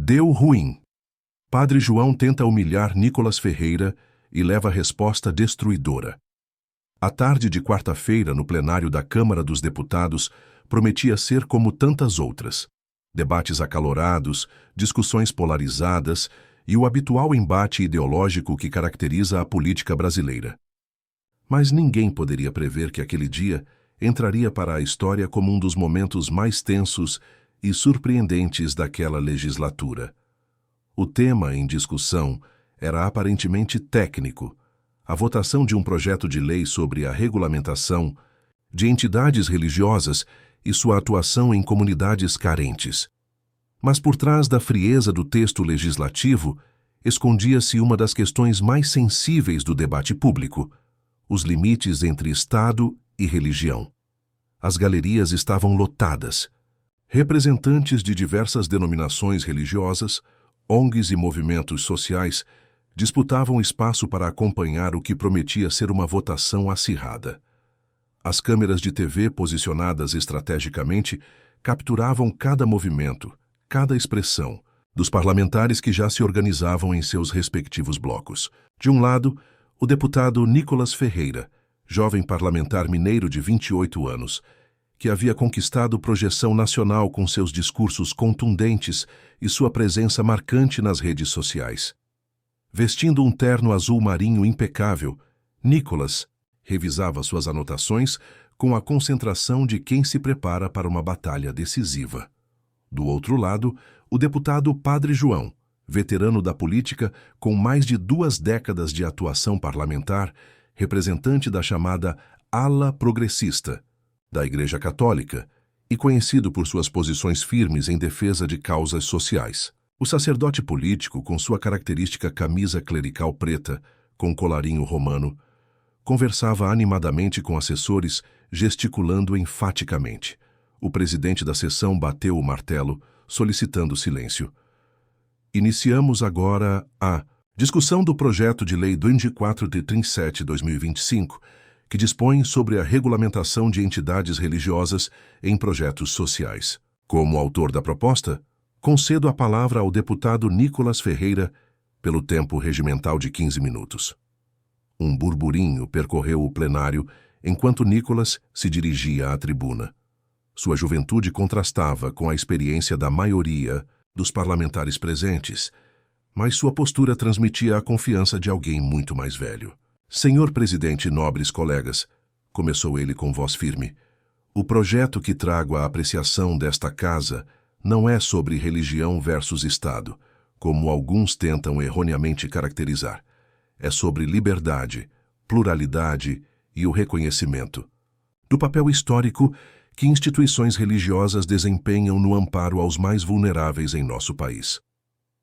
Deu ruim. Padre João tenta humilhar Nicolas Ferreira e leva resposta destruidora. A tarde de quarta-feira, no plenário da Câmara dos Deputados, prometia ser como tantas outras. Debates acalorados, discussões polarizadas e o habitual embate ideológico que caracteriza a política brasileira. Mas ninguém poderia prever que aquele dia entraria para a história como um dos momentos mais tensos e surpreendentes daquela legislatura. O tema em discussão era aparentemente técnico: a votação de um projeto de lei sobre a regulamentação de entidades religiosas e sua atuação em comunidades carentes. Mas por trás da frieza do texto legislativo escondia-se uma das questões mais sensíveis do debate público: os limites entre Estado e religião. As galerias estavam lotadas. Representantes de diversas denominações religiosas, ONGs e movimentos sociais disputavam espaço para acompanhar o que prometia ser uma votação acirrada. As câmeras de TV posicionadas estrategicamente capturavam cada movimento, cada expressão, dos parlamentares que já se organizavam em seus respectivos blocos. De um lado, o deputado Nicolas Ferreira, jovem parlamentar mineiro de 28 anos, que havia conquistado projeção nacional com seus discursos contundentes e sua presença marcante nas redes sociais. Vestindo um terno azul marinho impecável, Nicolas revisava suas anotações com a concentração de quem se prepara para uma batalha decisiva. Do outro lado, o deputado Padre João, veterano da política com mais de 2 décadas de atuação parlamentar, representante da chamada ala progressista da Igreja Católica e conhecido por suas posições firmes em defesa de causas sociais. O sacerdote político, com sua característica camisa clerical preta, com colarinho romano, conversava animadamente com assessores, gesticulando enfaticamente. O presidente da sessão bateu o martelo, solicitando silêncio. Iniciamos agora a discussão do projeto de lei 2437/2025, que dispõe sobre a regulamentação de entidades religiosas em projetos sociais. Como autor da proposta, concedo a palavra ao deputado Nicolas Ferreira pelo tempo regimental de 15 minutos. Um burburinho percorreu o plenário enquanto Nicolas se dirigia à tribuna. Sua juventude contrastava com a experiência da maioria dos parlamentares presentes, mas sua postura transmitia a confiança de alguém muito mais velho. Senhor presidente e nobres colegas, começou ele com voz firme, o projeto que trago à apreciação desta casa não é sobre religião versus Estado, como alguns tentam erroneamente caracterizar. É sobre liberdade, pluralidade e o reconhecimento do papel histórico que instituições religiosas desempenham no amparo aos mais vulneráveis em nosso país.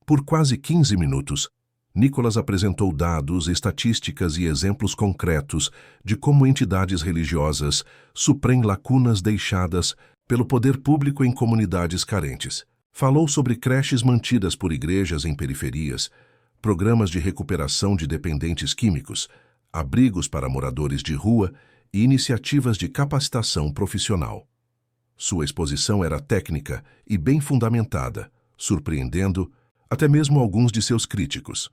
Por quase 15 minutos, Nicolas apresentou dados, estatísticas e exemplos concretos de como entidades religiosas suprem lacunas deixadas pelo poder público em comunidades carentes. Falou sobre creches mantidas por igrejas em periferias, programas de recuperação de dependentes químicos, abrigos para moradores de rua e iniciativas de capacitação profissional. Sua exposição era técnica e bem fundamentada, surpreendendo até mesmo alguns de seus críticos.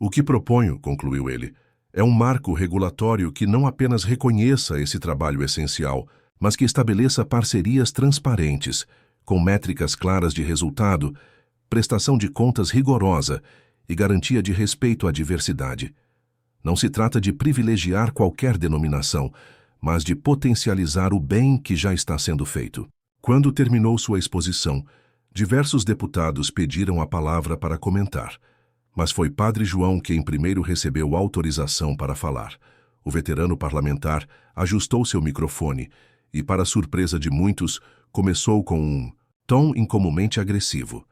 O que proponho, concluiu ele, é um marco regulatório que não apenas reconheça esse trabalho essencial, mas que estabeleça parcerias transparentes, com métricas claras de resultado, prestação de contas rigorosa e garantia de respeito à diversidade. Não se trata de privilegiar qualquer denominação, mas de potencializar o bem que já está sendo feito. Quando terminou sua exposição, diversos deputados pediram a palavra para comentar, mas foi Padre João quem primeiro recebeu autorização para falar. O veterano parlamentar ajustou seu microfone e, para surpresa de muitos, começou com um tom incomumente agressivo.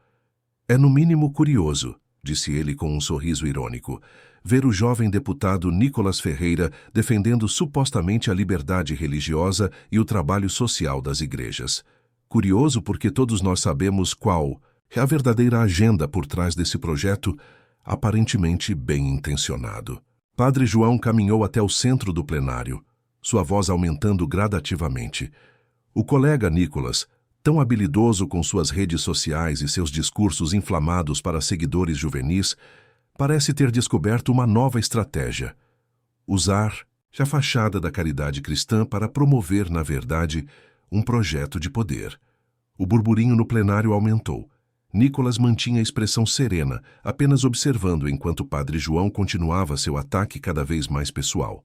É no mínimo curioso, disse ele com um sorriso irônico, ver o jovem deputado Nicolas Ferreira defendendo supostamente a liberdade religiosa e o trabalho social das igrejas. Curioso porque todos nós sabemos qual é a verdadeira agenda por trás desse projeto, aparentemente bem intencionado. Padre João caminhou até o centro do plenário, sua voz aumentando gradativamente. O colega Nicolas, tão habilidoso com suas redes sociais e seus discursos inflamados para seguidores juvenis, parece ter descoberto uma nova estratégia: usar a fachada da caridade cristã para promover, na verdade, um projeto de poder. O burburinho no plenário aumentou. Nicolas mantinha a expressão serena, apenas observando enquanto Padre João continuava seu ataque cada vez mais pessoal.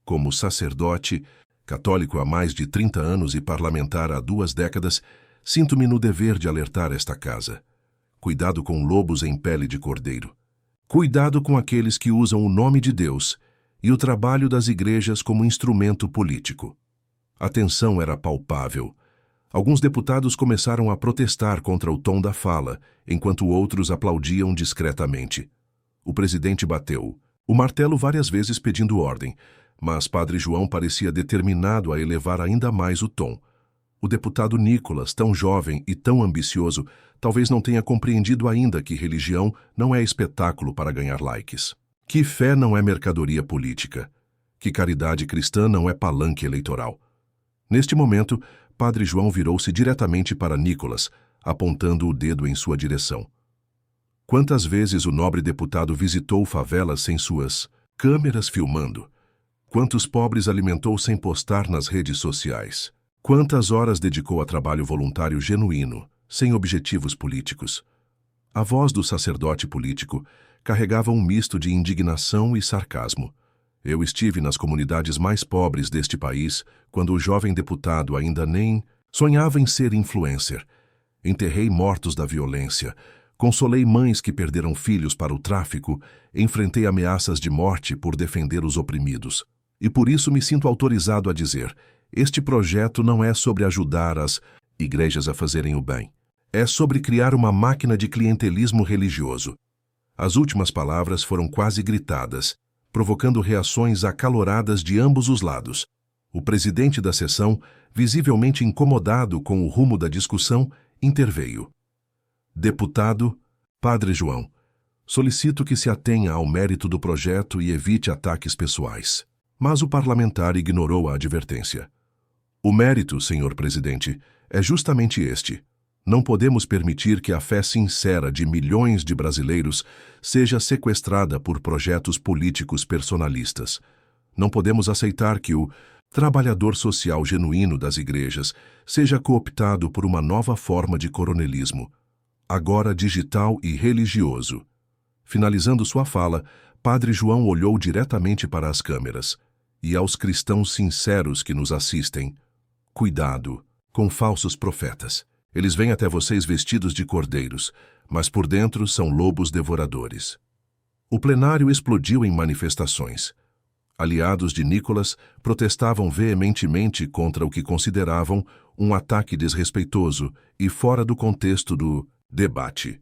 Como sacerdote, católico há mais de 30 anos e parlamentar há 2 décadas, sinto-me no dever de alertar esta casa. Cuidado com lobos em pele de cordeiro. Cuidado com aqueles que usam o nome de Deus e o trabalho das igrejas como instrumento político. A tensão era palpável. Alguns deputados começaram a protestar contra o tom da fala, enquanto outros aplaudiam discretamente. O presidente bateu o martelo várias vezes pedindo ordem, mas Padre João parecia determinado a elevar ainda mais o tom. O deputado Nicolas, tão jovem e tão ambicioso, talvez não tenha compreendido ainda que religião não é espetáculo para ganhar likes, que fé não é mercadoria política, que caridade cristã não é palanque eleitoral. Neste momento, Padre João virou-se diretamente para Nicolas, apontando o dedo em sua direção. Quantas vezes o nobre deputado visitou favelas sem suas câmeras filmando? Quantos pobres alimentou sem postar nas redes sociais? Quantas horas dedicou a trabalho voluntário genuíno, sem objetivos políticos? A voz do sacerdote político carregava um misto de indignação e sarcasmo. Eu estive nas comunidades mais pobres deste país quando o jovem deputado ainda nem sonhava em ser influencer. Enterrei mortos da violência, consolei mães que perderam filhos para o tráfico, enfrentei ameaças de morte por defender os oprimidos. E por isso me sinto autorizado a dizer: este projeto não é sobre ajudar as igrejas a fazerem o bem. É sobre criar uma máquina de clientelismo religioso. As últimas palavras foram quase gritadas, provocando reações acaloradas de ambos os lados. O presidente da sessão, visivelmente incomodado com o rumo da discussão, interveio. Deputado, Padre João, solicito que se atenha ao mérito do projeto e evite ataques pessoais. Mas o parlamentar ignorou a advertência. O mérito, senhor presidente, é justamente este. Não podemos permitir que a fé sincera de milhões de brasileiros seja sequestrada por projetos políticos personalistas. Não podemos aceitar que o trabalhador social genuíno das igrejas seja cooptado por uma nova forma de coronelismo, agora digital e religioso. Finalizando sua fala, Padre João olhou diretamente para as câmeras e aos cristãos sinceros que nos assistem. Cuidado com falsos profetas. Eles vêm até vocês vestidos de cordeiros, mas por dentro são lobos devoradores. O plenário explodiu em manifestações. Aliados de Nicolas protestavam veementemente contra o que consideravam um ataque desrespeitoso e fora do contexto do debate.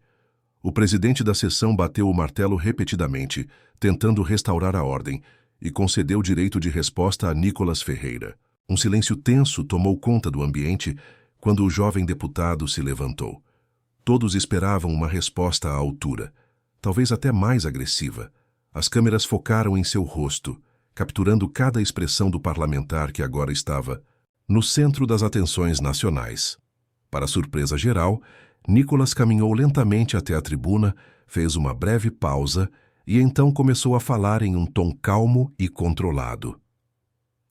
O presidente da sessão bateu o martelo repetidamente, tentando restaurar a ordem, e concedeu direito de resposta a Nicolas Ferreira. Um silêncio tenso tomou conta do ambiente quando o jovem deputado se levantou. Todos esperavam uma resposta à altura, talvez até mais agressiva. As câmeras focaram em seu rosto, capturando cada expressão do parlamentar que agora estava no centro das atenções nacionais. Para surpresa geral, Nicolas caminhou lentamente até a tribuna, fez uma breve pausa e então começou a falar em um tom calmo e controlado.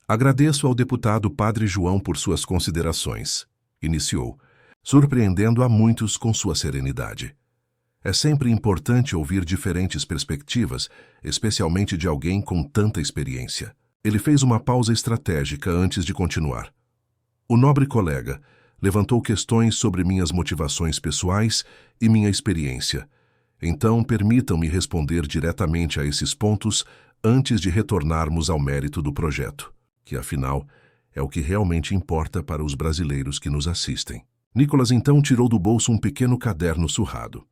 Agradeço ao deputado Padre João por suas considerações, iniciou, surpreendendo a muitos com sua serenidade. É sempre importante ouvir diferentes perspectivas, especialmente de alguém com tanta experiência. Ele fez uma pausa estratégica antes de continuar. O nobre colega levantou questões sobre minhas motivações pessoais e minha experiência. Então, permitam-me responder diretamente a esses pontos antes de retornarmos ao mérito do projeto, que, afinal, é o que realmente importa para os brasileiros que nos assistem. Nicolas então tirou do bolso um pequeno caderno surrado.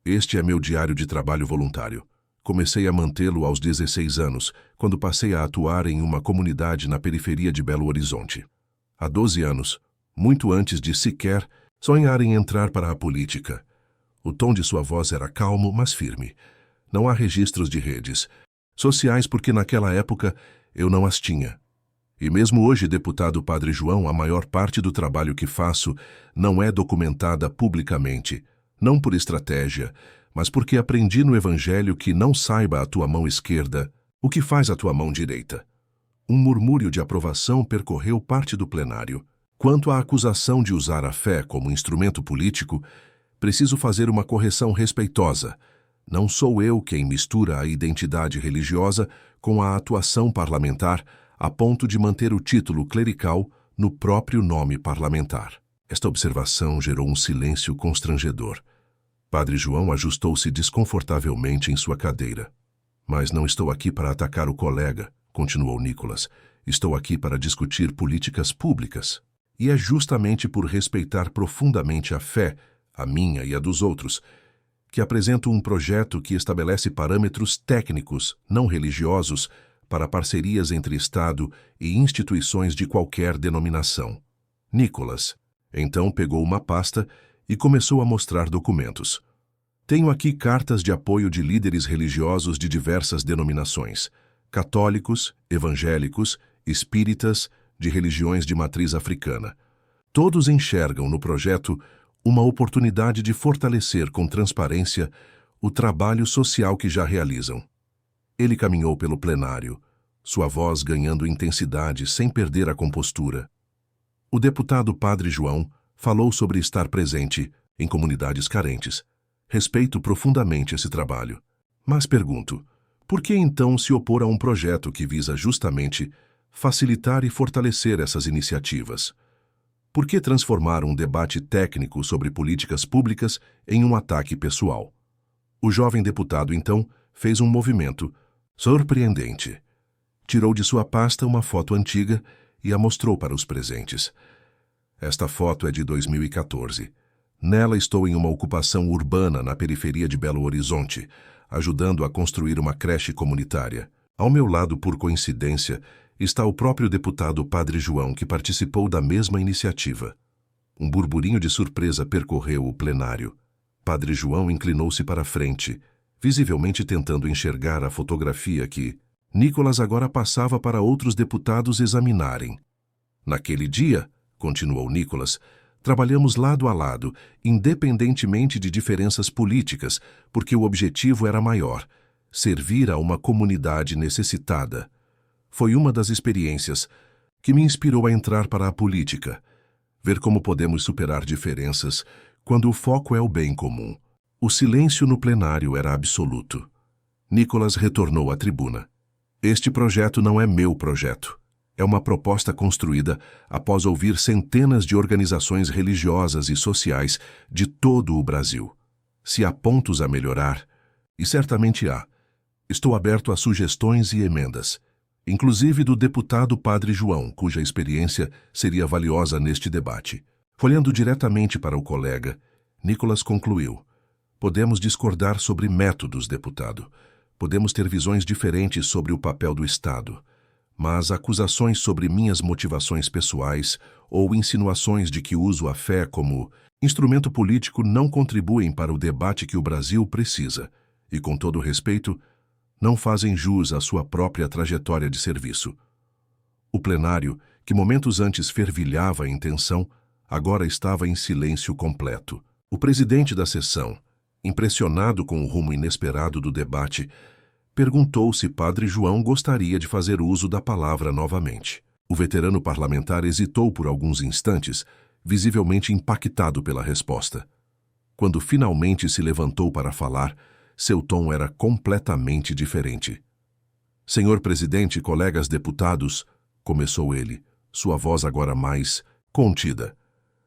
Este é meu diário de trabalho voluntário. Comecei a mantê-lo aos 16 anos, quando passei a atuar em uma comunidade na periferia de Belo Horizonte. Há 12 anos, muito antes de sequer sonhar em entrar para a política. O tom de sua voz era calmo, mas firme. Não há registros de redes sociais porque naquela época eu não as tinha. E mesmo hoje, deputado Padre João, a maior parte do trabalho que faço não é documentada publicamente, não por estratégia, mas porque aprendi no Evangelho que não saiba a tua mão esquerda o que faz a tua mão direita. Um murmúrio de aprovação percorreu parte do plenário. Quanto à acusação de usar a fé como instrumento político, preciso fazer uma correção respeitosa. Não sou eu quem mistura a identidade religiosa com a atuação parlamentar a ponto de manter o título clerical no próprio nome parlamentar. Esta observação gerou um silêncio constrangedor. Padre João ajustou-se desconfortavelmente em sua cadeira. Mas não estou aqui para atacar o colega, continuou Nicolas. Estou aqui para discutir políticas públicas. E é justamente por respeitar profundamente a fé, a minha e a dos outros, que apresento um projeto que estabelece parâmetros técnicos, não religiosos, para parcerias entre Estado e instituições de qualquer denominação. Nicolas, então, pegou uma pasta e começou a mostrar documentos. Tenho aqui cartas de apoio de líderes religiosos de diversas denominações, católicos, evangélicos, espíritas, de religiões de matriz africana. Todos enxergam no projeto uma oportunidade de fortalecer com transparência o trabalho social que já realizam. Ele caminhou pelo plenário, sua voz ganhando intensidade sem perder a compostura. O deputado Padre João falou sobre estar presente em comunidades carentes. Respeito profundamente esse trabalho. Mas pergunto, por que então se opor a um projeto que visa justamente facilitar e fortalecer essas iniciativas? Por que transformar um debate técnico sobre políticas públicas em um ataque pessoal? O jovem deputado, então, fez um movimento surpreendente. Tirou de sua pasta uma foto antiga e a mostrou para os presentes. Esta foto é de 2014. Nela estou em uma ocupação urbana na periferia de Belo Horizonte, ajudando a construir uma creche comunitária. Ao meu lado, por coincidência, está o próprio deputado Padre João, que participou da mesma iniciativa. Um burburinho de surpresa percorreu o plenário. Padre João inclinou-se para a frente, visivelmente tentando enxergar a fotografia que Nicolas agora passava para outros deputados examinarem. Naquele dia, continuou Nicolas, trabalhamos lado a lado, independentemente de diferenças políticas, porque o objetivo era maior, servir a uma comunidade necessitada. Foi uma das experiências que me inspirou a entrar para a política, ver como podemos superar diferenças quando o foco é o bem comum. O silêncio no plenário era absoluto. Nicolas retornou à tribuna. Este projeto não é meu projeto. É uma proposta construída após ouvir centenas de organizações religiosas e sociais de todo o Brasil. Se há pontos a melhorar, e certamente há, estou aberto a sugestões e emendas, inclusive do deputado Padre João, cuja experiência seria valiosa neste debate. Olhando diretamente para o colega, Nicolas concluiu: podemos discordar sobre métodos, deputado. Podemos ter visões diferentes sobre o papel do Estado. Mas acusações sobre minhas motivações pessoais ou insinuações de que uso a fé como instrumento político não contribuem para o debate que o Brasil precisa e, com todo respeito, não fazem jus à sua própria trajetória de serviço. O plenário, que momentos antes fervilhava em tensão, agora estava em silêncio completo. O presidente da sessão, impressionado com o rumo inesperado do debate, perguntou se Padre João gostaria de fazer uso da palavra novamente. O veterano parlamentar hesitou por alguns instantes, visivelmente impactado pela resposta. Quando finalmente se levantou para falar, seu tom era completamente diferente. Senhor presidente, colegas deputados, começou ele, sua voz agora mais contida.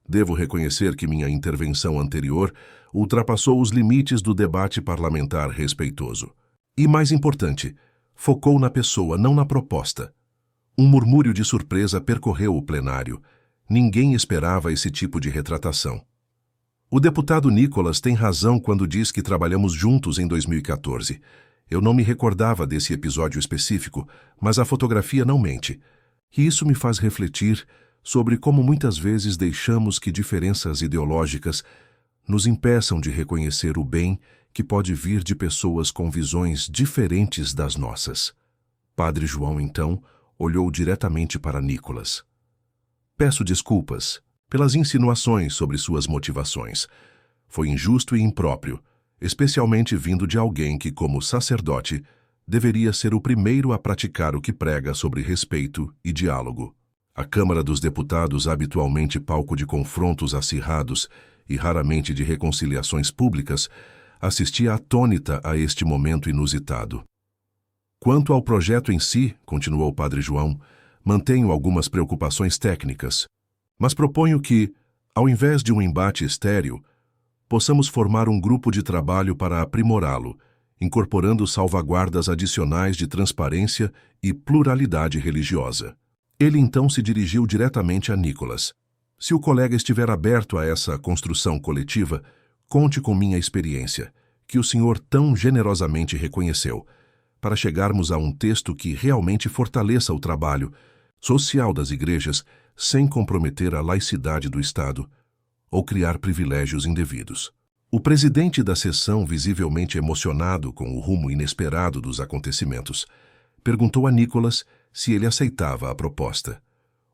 Devo reconhecer que minha intervenção anterior ultrapassou os limites do debate parlamentar respeitoso. E, mais importante, focou na pessoa, não na proposta. Um murmúrio de surpresa percorreu o plenário. Ninguém esperava esse tipo de retratação. O deputado Nicolas tem razão quando diz que trabalhamos juntos em 2014. Eu não me recordava desse episódio específico, mas a fotografia não mente. E isso me faz refletir sobre como muitas vezes deixamos que diferenças ideológicas nos impeçam de reconhecer o bem que pode vir de pessoas com visões diferentes das nossas. Padre João, então, olhou diretamente para Nicolas. Peço desculpas pelas insinuações sobre suas motivações. Foi injusto e impróprio, especialmente vindo de alguém que, como sacerdote, deveria ser o primeiro a praticar o que prega sobre respeito e diálogo. A Câmara dos Deputados, habitualmente palco de confrontos acirrados e raramente de reconciliações públicas, assistia atônita a este momento inusitado. Quanto ao projeto em si, continuou o Padre João, mantenho algumas preocupações técnicas, mas proponho que, ao invés de um embate estéril, possamos formar um grupo de trabalho para aprimorá-lo, incorporando salvaguardas adicionais de transparência e pluralidade religiosa. Ele então se dirigiu diretamente a Nicolas. Se o colega estiver aberto a essa construção coletiva, conte com minha experiência, que o senhor tão generosamente reconheceu, para chegarmos a um texto que realmente fortaleça o trabalho social das igrejas sem comprometer a laicidade do Estado ou criar privilégios indevidos. O presidente da sessão, visivelmente emocionado com o rumo inesperado dos acontecimentos, perguntou a Nicolas se ele aceitava a proposta.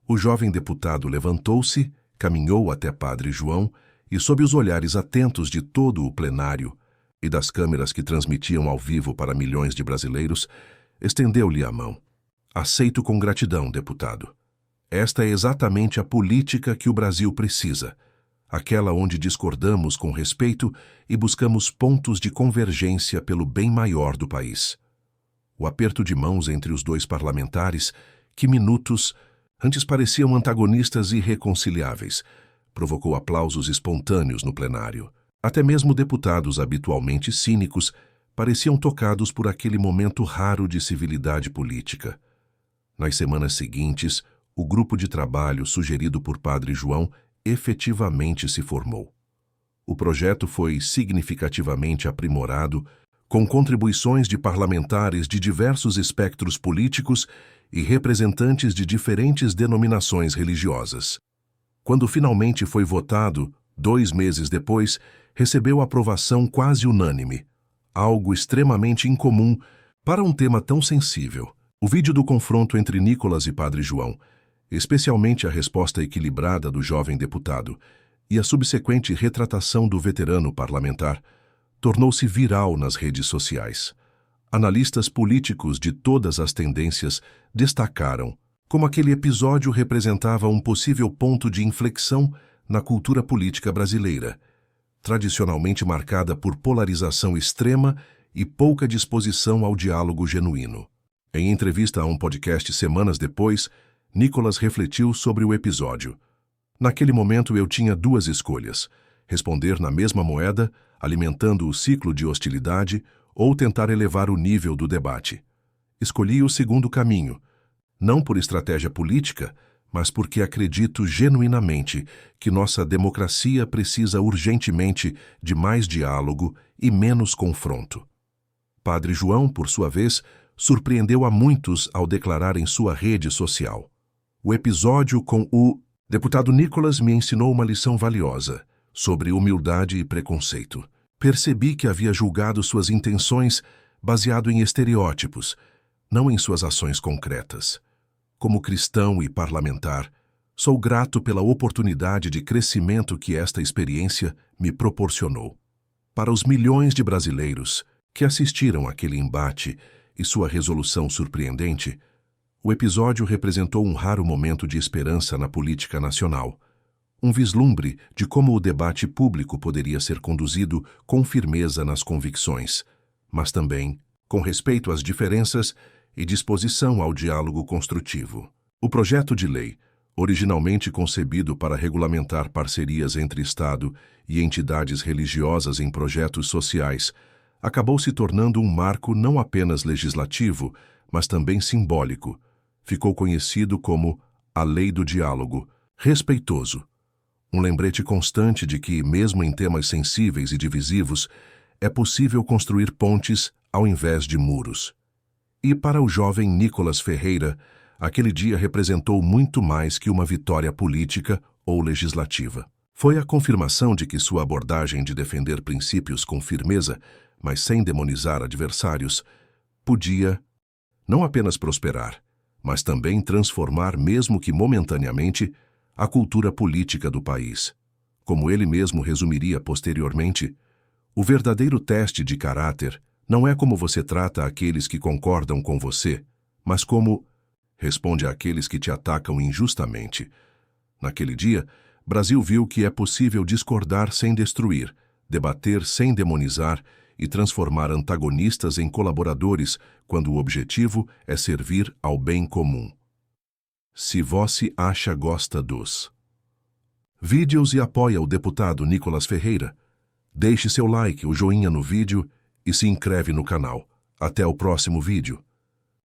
O jovem deputado levantou-se, caminhou até Padre João e, sob os olhares atentos de todo o plenário e das câmeras que transmitiam ao vivo para milhões de brasileiros, estendeu-lhe a mão. Aceito com gratidão, deputado. Esta é exatamente a política que o Brasil precisa, aquela onde discordamos com respeito e buscamos pontos de convergência pelo bem maior do país. O aperto de mãos entre os dois parlamentares, que minutos antes pareciam antagonistas irreconciliáveis, provocou aplausos espontâneos no plenário. Até mesmo deputados habitualmente cínicos pareciam tocados por aquele momento raro de civilidade política. Nas semanas seguintes, o grupo de trabalho sugerido por Padre João efetivamente se formou. O projeto foi significativamente aprimorado, com contribuições de parlamentares de diversos espectros políticos e representantes de diferentes denominações religiosas. Quando finalmente foi votado, 2 meses depois, recebeu aprovação quase unânime, algo extremamente incomum para um tema tão sensível. O vídeo do confronto entre Nicolas e Padre João, especialmente a resposta equilibrada do jovem deputado e a subsequente retratação do veterano parlamentar, tornou-se viral nas redes sociais. Analistas políticos de todas as tendências destacaram como aquele episódio representava um possível ponto de inflexão na cultura política brasileira, tradicionalmente marcada por polarização extrema e pouca disposição ao diálogo genuíno. Em entrevista a um podcast semanas depois, Nicolas refletiu sobre o episódio. Naquele momento eu tinha 2 escolhas: responder na mesma moeda, alimentando o ciclo de hostilidade, ou tentar elevar o nível do debate. Escolhi o segundo caminho, não por estratégia política, mas porque acredito genuinamente que nossa democracia precisa urgentemente de mais diálogo e menos confronto. Padre João, por sua vez, surpreendeu a muitos ao declarar em sua rede social: o episódio com o deputado Nicolas me ensinou uma lição valiosa sobre humildade e preconceito. Percebi que havia julgado suas intenções baseado em estereótipos, não em suas ações concretas. Como cristão e parlamentar, sou grato pela oportunidade de crescimento que esta experiência me proporcionou. Para os milhões de brasileiros que assistiram àquele embate e sua resolução surpreendente, o episódio representou um raro momento de esperança na política nacional, um vislumbre de como o debate público poderia ser conduzido com firmeza nas convicções, mas também com respeito às diferenças e disposição ao diálogo construtivo. O projeto de lei, originalmente concebido para regulamentar parcerias entre Estado e entidades religiosas em projetos sociais, acabou se tornando um marco não apenas legislativo, mas também simbólico. Ficou conhecido como a Lei do Diálogo, respeitoso. Um lembrete constante de que, mesmo em temas sensíveis e divisivos, é possível construir pontes ao invés de muros. E para o jovem Nicolas Ferreira, aquele dia representou muito mais que uma vitória política ou legislativa. Foi a confirmação de que sua abordagem de defender princípios com firmeza, mas sem demonizar adversários, podia não apenas prosperar, mas também transformar, mesmo que momentaneamente, a cultura política do país. Como ele mesmo resumiria posteriormente, o verdadeiro teste de caráter não é como você trata aqueles que concordam com você, mas como responde àqueles que te atacam injustamente. Naquele dia, Brasil viu que é possível discordar sem destruir, debater sem demonizar e transformar antagonistas em colaboradores quando o objetivo é servir ao bem comum. Se você acha gosta dos vídeos e apoia o deputado Nicolas Ferreira, deixe seu like ou joinha no vídeo e se inscreve no canal. Até o próximo vídeo.